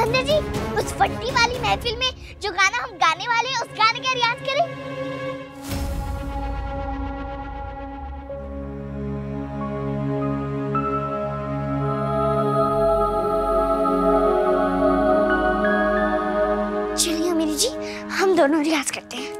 सिकंदर जी, उस फट्टी वाली महफिल में जो गाना हम गाने वाले हैं, उस गाने का रियाज करें। चलिए अमीरी जी, हम दोनों रियाज करते हैं।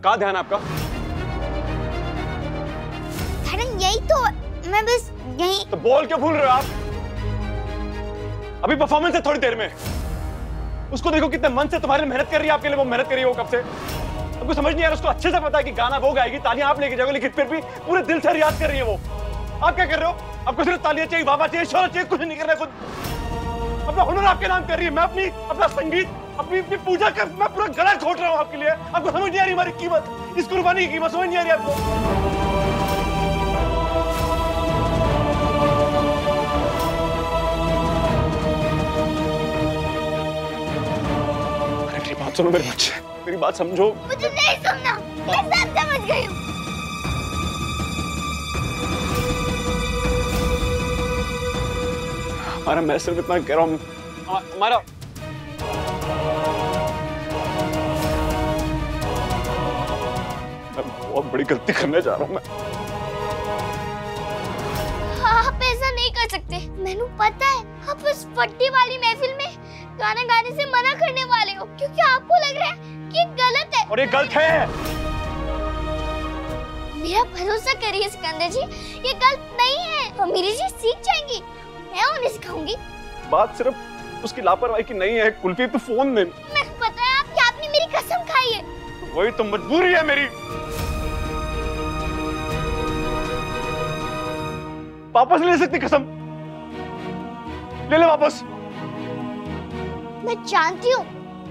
क्या ध्यान आपका? यही तो, मैं बस यही। तो बोल क्यों भूल रहे हो आप? अभी परफॉर्मेंस है थोड़ी देर में। उसको देखो कितने मन से तुम्हारे लिए मेहनत कर रही है, आपके लिए वो मेहनत कर रही है वो कब से। आपको समझ नहीं आ रहा, उसको अच्छे से पता है कि गाना वो गाएगी, तालियां आप लेके जाओगे, लेकिन फिर भी पूरे दिल से रियाज कर रही है वो। आप क्या कर रहे हो? आपको सिर्फ तालियां चाहिए, वाह चाहिए, शोहरत चाहिए, कुछ नहीं कर रहे खुद। अपना हुनर आपके नाम कर रही है, मैं अपना संगीत, अपनी पूजा कर, मैं पूरा गला घोट रहा हूँ आपके लिए। आपको समझ नहीं आ रही हमारी कीमत, इस कुर्बानी की कीमत समझ नहीं आ रही आपको। अरे मेरी बात सुनो मेरे बच्चे, मेरी बात समझो। मुझे नहीं सुनना, मैं सब समझ गई हूँ। हमारा, मैं सिर्फ इतना कह रहा हूँ, हमारा बहुत बड़ी गलती करने जा रहा हूँ मैं। आप ऐसा नहीं कर सकते, मैंने पता है आप उस फट्टी वाली महफिल में गाना गाने से मना करने वाले हो, क्योंकि आपको लग रहा है कि गलत है। और ये गलत है। मेरा भरोसा करिए सिकंदर जी, ये गलत नहीं है। अमीरी जी सीख जाएंगी, मैं उन्हें सिखाऊंगी। बात सिर्फ उसकी लापरवाही की नहीं है कुल्फी, तो फोन दे। मैं पता है आपने मेरी कसम खाई है। वही तो मजबूरी है मेरी। वापस ले सकती कसम, ले वापस। मैं जानती हूँ,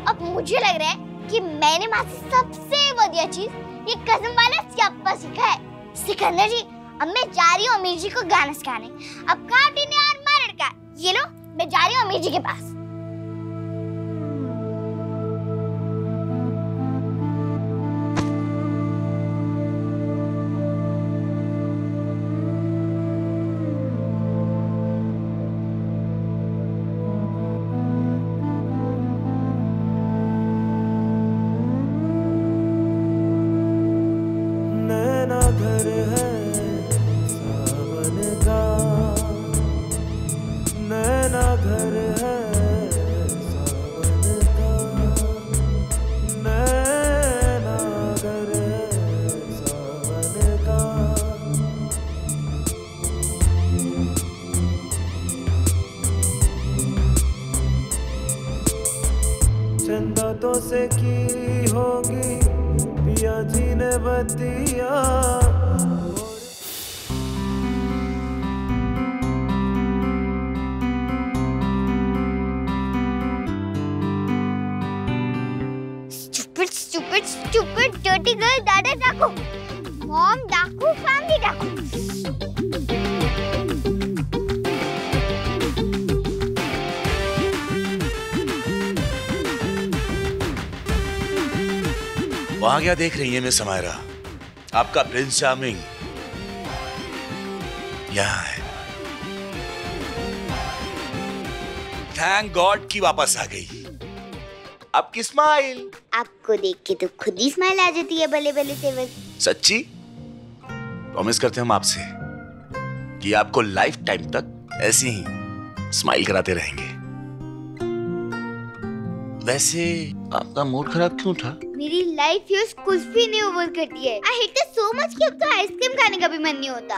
अब मुझे लग रहा है कि मैंने माँ से सबसे बढ़िया चीज ये कसम वाला स्यापा सीखा है। सिकंदर जी, अब मैं जा रही हूँ अमीर जी को गाना सिखाने। अब काटी ने यार मार का, ये लो, मैं जा रही हूँ अमीर जी के पास। चंदों से की होगी पिया जी ने बतिया। Stupid dirty girl, dada डाकू, mom डाकू, family डाकू। वहां क्या देख रही है मिस समायरा? आपका प्रिंस चार्मिंग यहाँ है। थैंक गॉड कि वापस आ गई। आपकी स्माइल, आपको देख के तो खुद ही स्माइल आ जाती है भले भले से। सच्ची? प्रॉमिस करते हैं हम आपसे कि आपको लाइफ टाइम तक ऐसे ही स्माइल कराते रहेंगे। वैसे आपका मूड खराब क्यों था? मेरी लाइफ ही उस कुल्फी ने ओवर करती है। I hate it so much कि अब तो आइसक्रीम खाने का भी मन नहीं होता।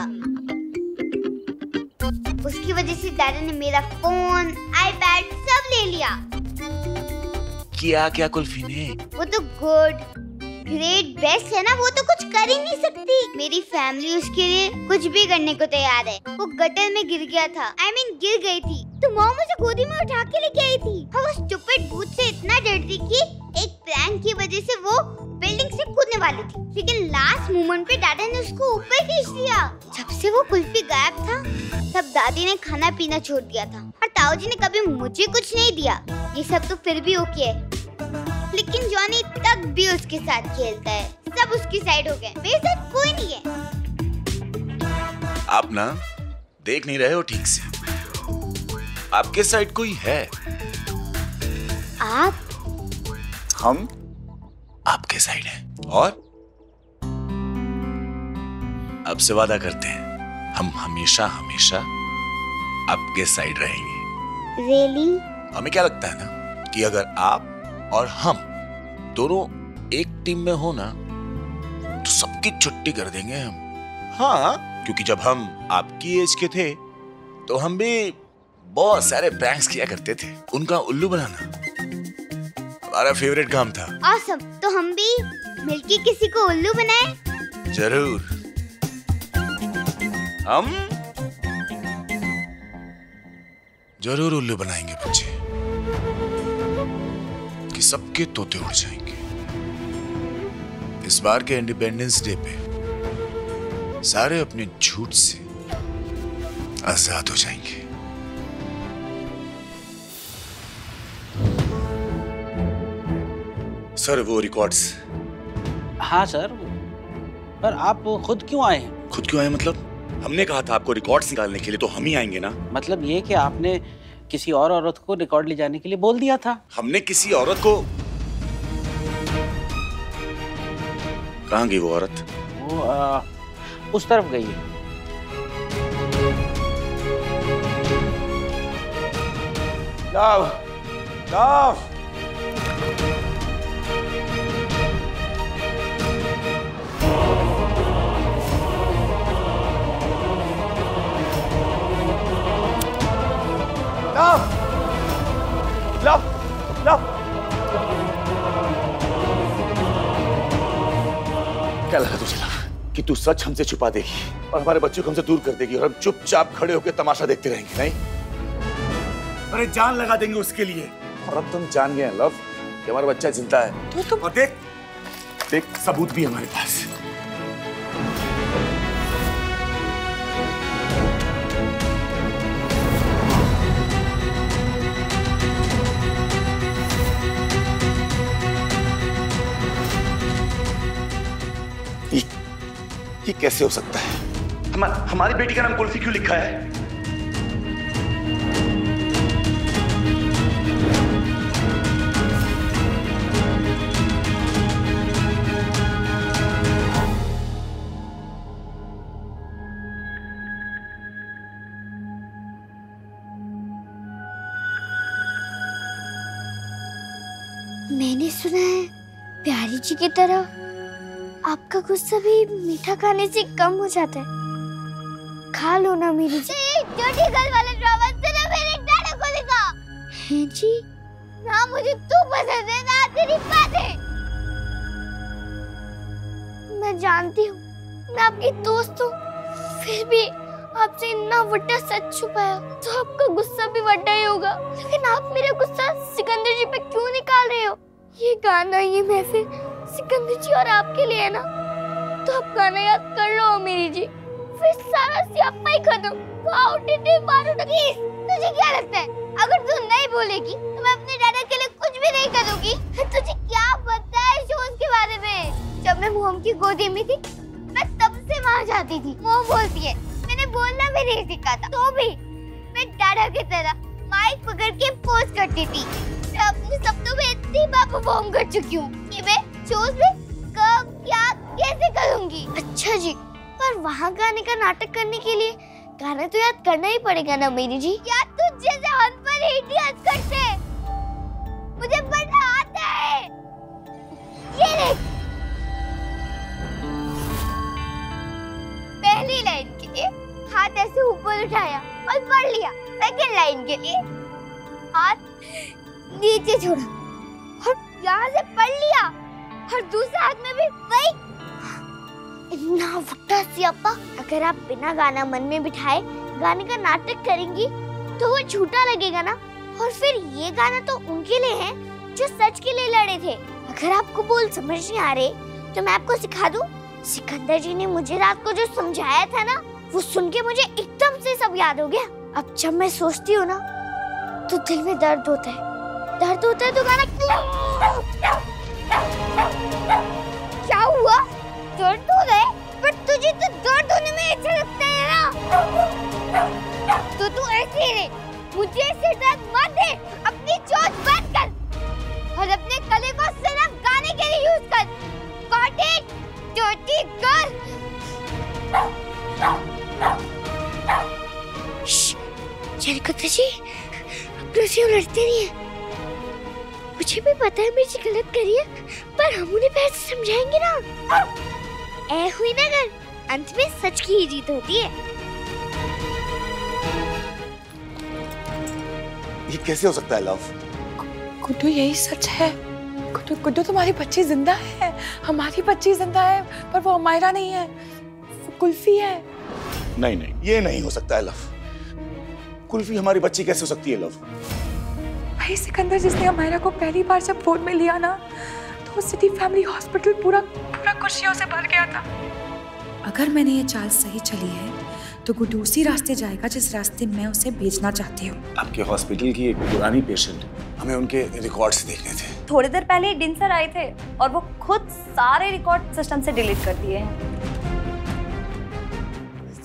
उसकी वजह से दादा ने मेरा फोन, आईपैड सब ले लिया। किया क्या कुल्फी ने? वो तो गुड ग्रेट बेस्ट है ना, वो तो कुछ कर ही नहीं सकती। मेरी फैमिली उसके लिए कुछ भी करने को तैयार है। वो गटर में गिर गया था, गिर गई थी तो मॉम उसे गोदी में उठा के लेके आई थी। वो स्टूपिड भूत से इतना डरती कि एक प्रैंक की वजह से वो बिल्डिंग से कूदने वाली थी, लेकिन लास्ट मोमेंट पे दादा ने उसको ऊपर खींच लिया। जब से वो कुल्फी गायब था तब दादी ने खाना पीना छोड़ दिया था और ताऊ जी ने कभी मुझे कुछ नहीं दिया। ये सब तो फिर भी ओके है, लेकिन जॉनी तक भी उसके साथ खेलता है। सब उसकी साइड हो गए, मेरे साथ कोई नहीं है। आप ना देख नहीं रहे हो ठीक से। आपके साइड कोई है? आप? हम आपके साइड हैं और अब से वादा करते हैं हम हमेशा हमेशा आपके साइड रहेंगे। Really? हमें क्या लगता है ना कि अगर आप और हम दोनों एक टीम में हो ना तो सबकी छुट्टी कर देंगे हम। हाँ, क्योंकि जब हम आपकी एज के थे तो हम भी बहुत सारे प्रैंक्स किया करते थे। उनका उल्लू बनाना हमारा फेवरेट काम था। Awesome. तो हम भी मिलके किसी को उल्लू बनाए? जरूर। हम जरूर उल्लू बनाएंगे बच्चे कि सबके तोते उड़ जाएंगे। इस बार के इंडिपेंडेंस डे पे सारे अपने झूठ से आजाद हो जाएंगे। सर वो रिकॉर्ड्स। हाँ सर, पर आप खुद क्यों आए हैं? खुद क्यों आए मतलब? हमने कहा था आपको रिकॉर्ड्स निकालने के लिए, तो हम ही आएंगे ना। मतलब ये कि आपने किसी और औरत को रिकॉर्ड ले जाने के लिए बोल दिया था। हमने किसी औरत को? कहाँ गई वो औरत? वो उस तरफ गई है। Love, love. Love, love. क्या लगा तुझे लव कि तू सच हमसे छुपा देगी और हमारे बच्चों को हमसे दूर कर देगी और हम चुपचाप खड़े होकर तमाशा देखते रहेंगे? नहीं, अरे जान लगा देंगे उसके लिए। और अब तुम जान गए लव कि हमारा बच्चा जिंदा है। तो तुम... और देख देख सबूत भी हमारे पास। ये कैसे हो सकता है? हमारी बेटी का नाम कुल्फी क्यों लिखा है? मैंने सुना है प्यारी जी की तरह आपका गुस्सा भी मीठा खाने से कम हो जाता है। खा लो ना मेरी जी। छोटी गर्ल वाले ड्रामा से ना मेरे डैडी को दिखा। हैं जी? ना मुझे तू पसंद है ना तेरी बातें। मैं जानती हूँ मैं आपकी दोस्त हूँ, फिर भी आपसे इतना वड्डा सच छुपाया तो आपका गुस्सा भी वड्डा ही होगा। लेकिन आप मेरा गुस्सा सिकंदर जी पे क्यों निकाल रहे हो? ये गाना, ये महफिल सिकंदर जी और आपके लिए है ना, तो आप गाना याद कर लो मेरी जी, फिर सारा सियापा ही खत्म। प्लीज, तुझे क्या लगता है अगर तू नहीं बोलेगी तो मैं अपने दादा के लिए कुछ भी नहीं करूंगी? तुझे क्या पता है शोज के बारे में? जब मैं मोम की गोदी में थी मैं तब से वहाँ जाती थी। मोम बोलती है, मैंने बोलना भी नहीं सीखा था, तो भी मैं दादा की तरह माइक पकड़ के पोज करती थी। मैं अपने सपनों में इतनी बार परफॉर्म कर चुकी हूँ कि मैं शोज में कब क्या कैसे करूँगी। अच्छा जी, पर वहाँ गाने का नाटक करने के लिए गाना तो याद करना ही पड़ेगा ना मेरी जी। याद तुझ जैसे अनपढ़ इडियट करते हैं, मुझे पढ़ना आता है। ये देख, पहली लाइन के लिए हाथ ऐसे ऊपर उठाया और पढ़ लिया। सेकंड लाइन के लिए हाथ नीचे छोड़ा और यहाँ से पढ़ लिया। और दूसरे हाथ में भी वही। इतना फुट्टा सियापा। अगर आप बिना गाना मन में बिठाए गाने का नाटक करेंगी तो वो झूठा लगेगा ना। और फिर ये गाना तो उनके लिए है जो सच के लिए लड़े थे। अगर आपको बोल समझ नहीं आ रहे तो मैं आपको सिखा दूं। सिकंदर जी ने मुझे रात को जो समझाया था ना, वो सुन के मुझे एकदम से सब याद हो गया। अब जब मैं सोचती हूँ ना तो दिल में दर्द होता है। दर्द होता है तो गाना क्या हुआ? दर्द हो गए? पर तुझे तो दर्द होने में अच्छा लगता है ना। तो तू ऐसे ही मुझे सिर दर्द मत दे। अपनी चोट बंद कर और अपने गले को सिर्फ गाने के लिए यूज कर। Got it? Dirty girl. चलकत्ता जी, अपने से लड़ते नहीं है। मुझे भी पता है मेरी गलत करी है, पर हम उन्हें प्यार से समझाएंगे ना। ऐ हुई ना अगर, अंत में सच की ही जीत होती है। ये कैसे हो सकता है लव? गुड्डू यही सच है। गुड्डू तुम्हारी बच्ची जिंदा है, हमारी बच्ची जिंदा है, पर वो अमायरा नहीं है, वो कुल्फी है। नहीं नहीं, ये नहीं हो सकता है लव। कुल्फी हमारी बच्ची कैसे हो सकती है लव? भाई सिकंदर जिसने अमायरा को पहली बार जब फोन में लिया ना, तो सिटी फैमिली हॉस्पिटल पूरा खुशियों से भर गया था। अगर मैंने ये चाल सही चली है तो गुड्डू उसी रास्ते जाएगा जिस रास्ते मैं उसे भेजना चाहती हूँ। आपके हॉस्पिटल की एक पुरानी पेशेंट, हमें उनके रिकॉर्ड्स देखने थे। थोड़ी देर पहले ही डिन सर आए थे और वो खुद सारे रिकॉर्ड सिस्टम से डिलीट कर दिए हैं।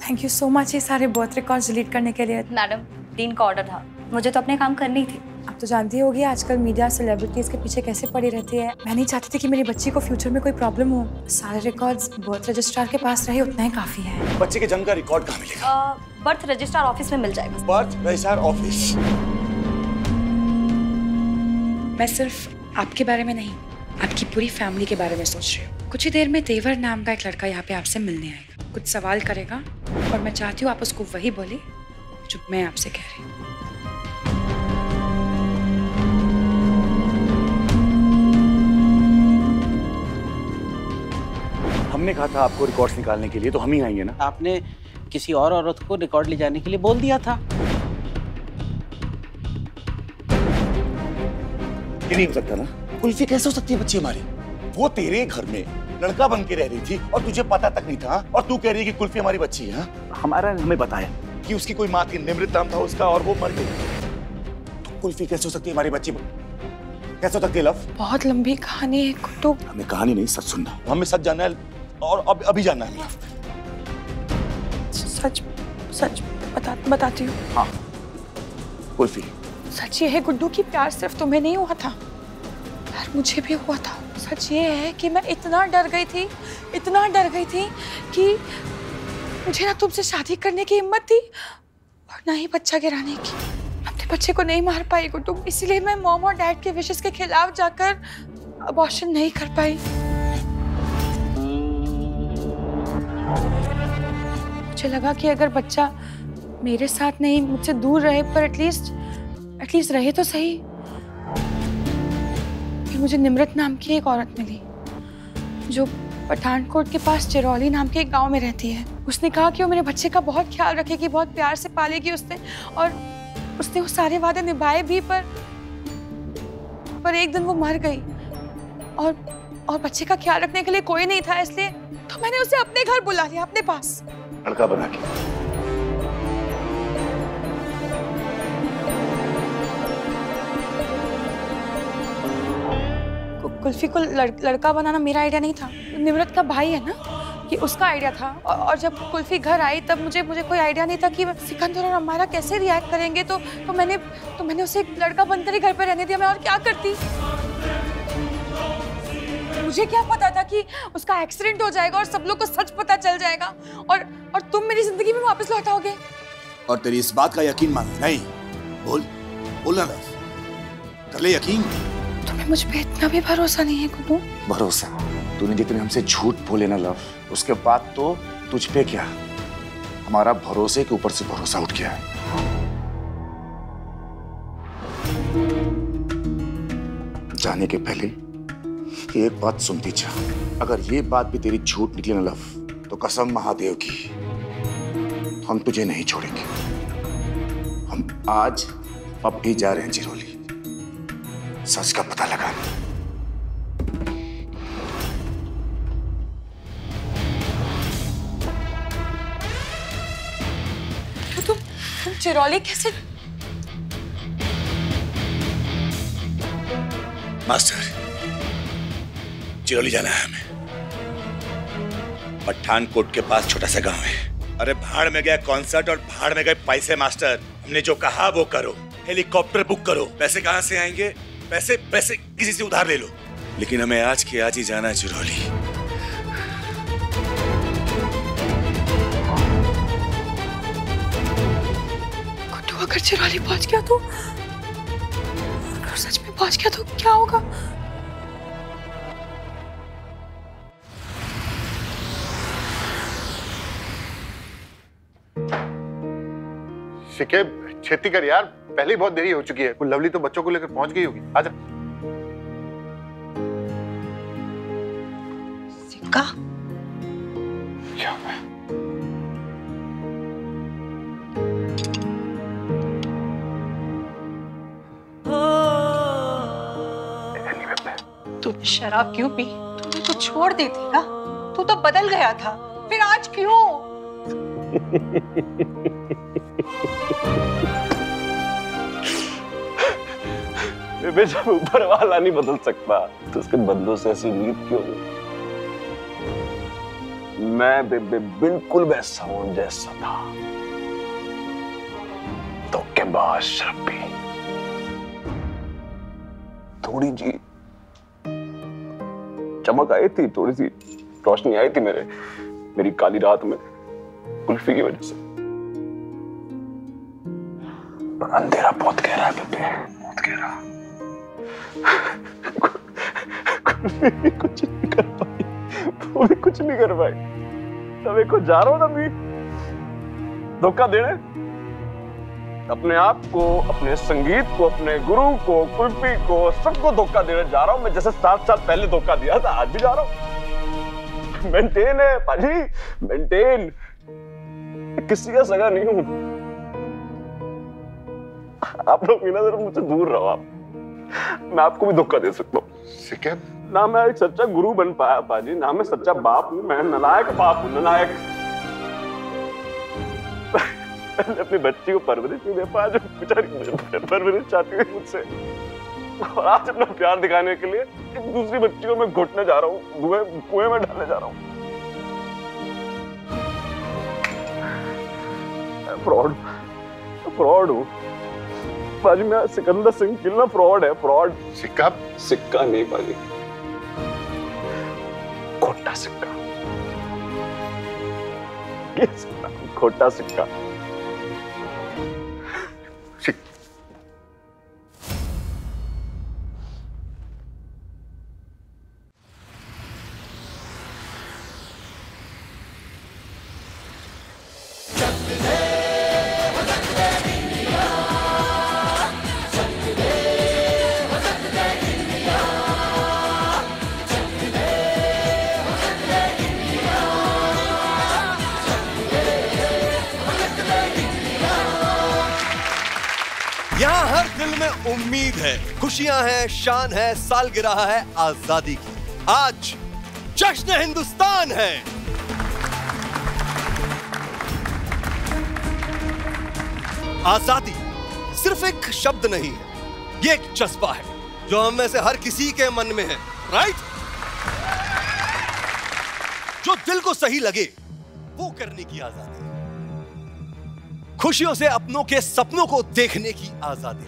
थैंक यू सो मच ये सारे बर्थ रिकॉर्ड्स डिलीट करने के लिए। मैडम, डीन का ऑर्डर था, मुझे तो अपने काम करनी थी। आप तो जानती होगी आजकल मीडिया सेलिब्रिटीज के पीछे कैसे पड़ी रहती है। मैं नहीं चाहती थी कि मेरी बच्ची को फ्यूचर में कोई प्रॉब्लम हो। सारे रिकॉर्ड्स बर्थ रजिस्ट्रार के पास रहे उतना ही काफी है। बच्चे के जन्म का रिकॉर्ड कहाँ मिलेगा? बर्थ रजिस्ट्रार ऑफिस में मिल जाएगा। Birth registrar office? मैं सिर्फ आपके बारे में नहीं, आपकी पूरी फैमिली के बारे में सोच रही हूँ। कुछ ही देर में तेवर नाम का एक लड़का यहाँ पे आपसे मिलने आएगा, कुछ सवाल करेगा और मैं चाहती हूँ आप उसको वही बोले जो मैं आपसे कह रही हूँ। हमने कहा था आपको रिकॉर्ड्स निकालने के लिए, तो हम ही आएंगे ना। आपने किसी और औरत को रिकॉर्ड ले जाने के लिए बोल दिया था। ये नहीं हो सकता ना। कुल्फी कैसे हो सकती है बच्ची हमारी? वो तेरे घर में लड़का बन के रह रही थी और तुझे पता तक नहीं था, और तू कह रही है कि कुल्फी हमारी बच्ची है। हमारा हमें बताया कि उसकी कोई माँ थी, निमृत नाम था उसका, और वो मर गई। तो कुल्फी कैसे हो सकती है हमारी बच्ची? कैसे हो सकती है लव? बहुत लंबी कहानी है गुड्डू। हमें कहानी नहीं, सच सुनना। हमें सच जानना है और अभी जानना है लव। सच बताती हूँ। हाँ कुल्फी, सच ये है गुड्डू कि प्यार सिर्फ तुम्हें नहीं हुआ था, प्यार मुझे भी हुआ था। सच ये है कि मैं इतना डर गई थी कि मुझे ना तुमसे शादी करने की हिम्मत थी और ना ही बच्चा गिराने की। अपने बच्चे को नहीं मार पाई गुड्डू, इसलिए मैं मॉम और डैड के विशेस के खिलाफ जाकर अबॉर्शन नहीं कर पाई। मुझे लगा कि अगर बच्चा मेरे साथ नहीं मुझसे दूर रहे, पर एटलीस्ट रहे तो सही। फिर मुझे निमृत नाम की एक औरत मिली जो पठानकोट के पास चिरौली नाम के एक गांव में रहती है। उसने कहा कि वो मेरे बच्चे का बहुत ख्याल रखेगी, बहुत प्यार से पालेगी उसने, और उसने वो सारे वादे निभाए भी, पर एक दिन वो मर गई और बच्चे का ख्याल रखने के लिए कोई नहीं था, इसलिए तो मैंने उसे अपने घर बुला लिया, अपने पास लड़का बना के। कुल्फी को लड़का बनाना मेरा आइडिया नहीं था, निमृत का भाई है ना, ये उसका आइडिया था। और जब कुल्फी घर आई तब मुझे कोई आइडिया नहीं था कि सिकंदर और अमायरा कैसे रिएक्ट करेंगे, तो मैंने उसे एक लड़का बनकर ही घर पे रहने दिया। मैं और क्या करती? मुझे क्या पता था कि उसका एक्सीडेंट हो जाएगा और सब लोग को सच पता चल जाएगा और तुम मेरी जिंदगी में वापस लौट आओगे। और तेरी इस बात का यकीन मान नहीं? बोलना लव, कर ले यकीन। तुम्हें मुझ पे इतना भी भरोसा नहीं है गुड्डू? भरोसा? तूने जितने हमसे झूठ बोले ना लव, उसके बाद तो तुझ पे क्या, हमारा भरोसे के ऊपर से भरोसा उठ गया है। जाने के पहले एक बात सुनती जा, अगर ये बात भी तेरी झूठ निकली ना लव, तो कसम महादेव की हम तुझे नहीं छोड़ेंगे। हम आज अब भी जा रहे हैं चिरौली, सच का पता लगाने। तुम चिरौली कैसे? मास्टर, चिरौली जाना है हमें। पठानकोट के पास छोटा सा गांव है। अरे भाड़ में गया कॉन्सर्ट और भाड़ में गए पैसे मास्टर। हमने जो कहा वो करो, हेलीकॉप्टर बुक करो। पैसे कहां से आएंगे? पैसे पैसे किसी से उधार ले लो, लेकिन हमें आज के आज ही जाना है चिरौली। गुड्डू अगर चिरौली पहुंच गया तो, अगर सच में पहुंच गया तो क्या होगा? शिके, छेती कर यार, पहले ही बहुत देरी हो चुकी है। कुछ लवली तो बच्चों को लेकर पहुंच गई होगी। आजा। सिक्का? क्या हुआ? तूने शराब क्यों पी? तूने तो छोड़ दी थी ना। तू तो बदल गया था, फिर आज क्यों? बेबे, जब ऊपर वाला नहीं बदल सकता तो उसके बदलों से ऐसी उम्मीद क्यों? मैं बेबे बिल्कुल वैसा हूं जैसा था, तो के बाद शराबी थोड़ी जी चमक आई थी, थोड़ी सी रोशनी आई थी मेरी काली रात में कुल्फी की वजह से। पर अंधेरा बहुत गहरा है बेबे, बहुत गहरा। कुल्फी कुछ नहीं कर पाई, वो भी कुछ नहीं कर पाई। तब एक को जा रहा हूं ना भी धोखा देने, अपने आप को, अपने संगीत को, अपने गुरु को, कुल्फी को, सबको धोखा देने जा रहा हूं मैं, जैसे 7 साल पहले धोखा दिया था, आज भी जा रहा हूं। मेंटेन है पाजी, मेंटेन। किसी का सगा नहीं हूं। आप लोग भी ना जरा मुझसे दूर रहो। आप, मैं आपको भी धोखा दे सकता हूँ ना। मैं एक सच्चा गुरु बन पाया पाजी, ना मैं सच्चा बाप हूं। मैं नालायक बाप हूं, नालायक। मैंने अपनी बच्ची को परवरिश नहीं दे पाया, जो बेचारी परवरिश चाहती थी मुझसे, और आज अपना प्यार दिखाने के लिए एक दूसरी बच्ची को मैं घुटने जा रहा हूँ, कुएं में डालने जा रहा हूँ। फ्रॉड हूँ पाजी। मैं सिकंदर सिंह गिल ना फ्रॉड है, फ्रॉड। सिक्का? सिक्का नहीं पाजी, खोटा सिक्का। खोटा सिक्का। यहाँ हर दिल में उम्मीद है, खुशियां हैं, शान है, सालगिरह है आजादी की। आज जश्न हिंदुस्तान है। आजादी सिर्फ एक शब्द नहीं है, ये एक जज्बा है जो हम में से हर किसी के मन में है, राइट? जो दिल को सही लगे वो करने की आजादी, खुशियों से अपनों के सपनों को देखने की आजादी,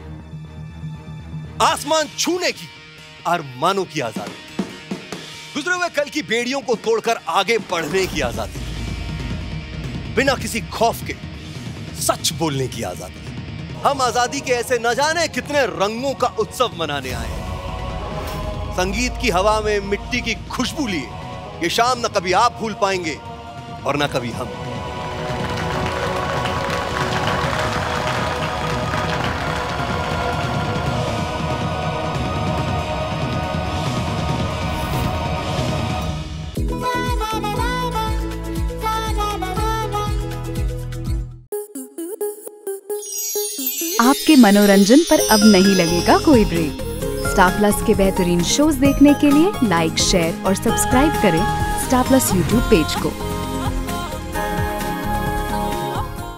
आसमान छूने की, अरमानों की आजादी, गुजरे हुए कल की बेड़ियों को तोड़कर आगे बढ़ने की आजादी, बिना किसी खौफ के सच बोलने की आजादी। हम आजादी के ऐसे न जाने कितने रंगों का उत्सव मनाने आए हैं। संगीत की हवा में मिट्टी की खुशबू लिए ये शाम न कभी आप भूल पाएंगे और न कभी हम। आपके मनोरंजन पर अब नहीं लगेगा कोई ब्रेक। स्टार प्लस के बेहतरीन शोज देखने के लिए लाइक, शेयर और सब्सक्राइब करें स्टार प्लस यूट्यूब पेज को।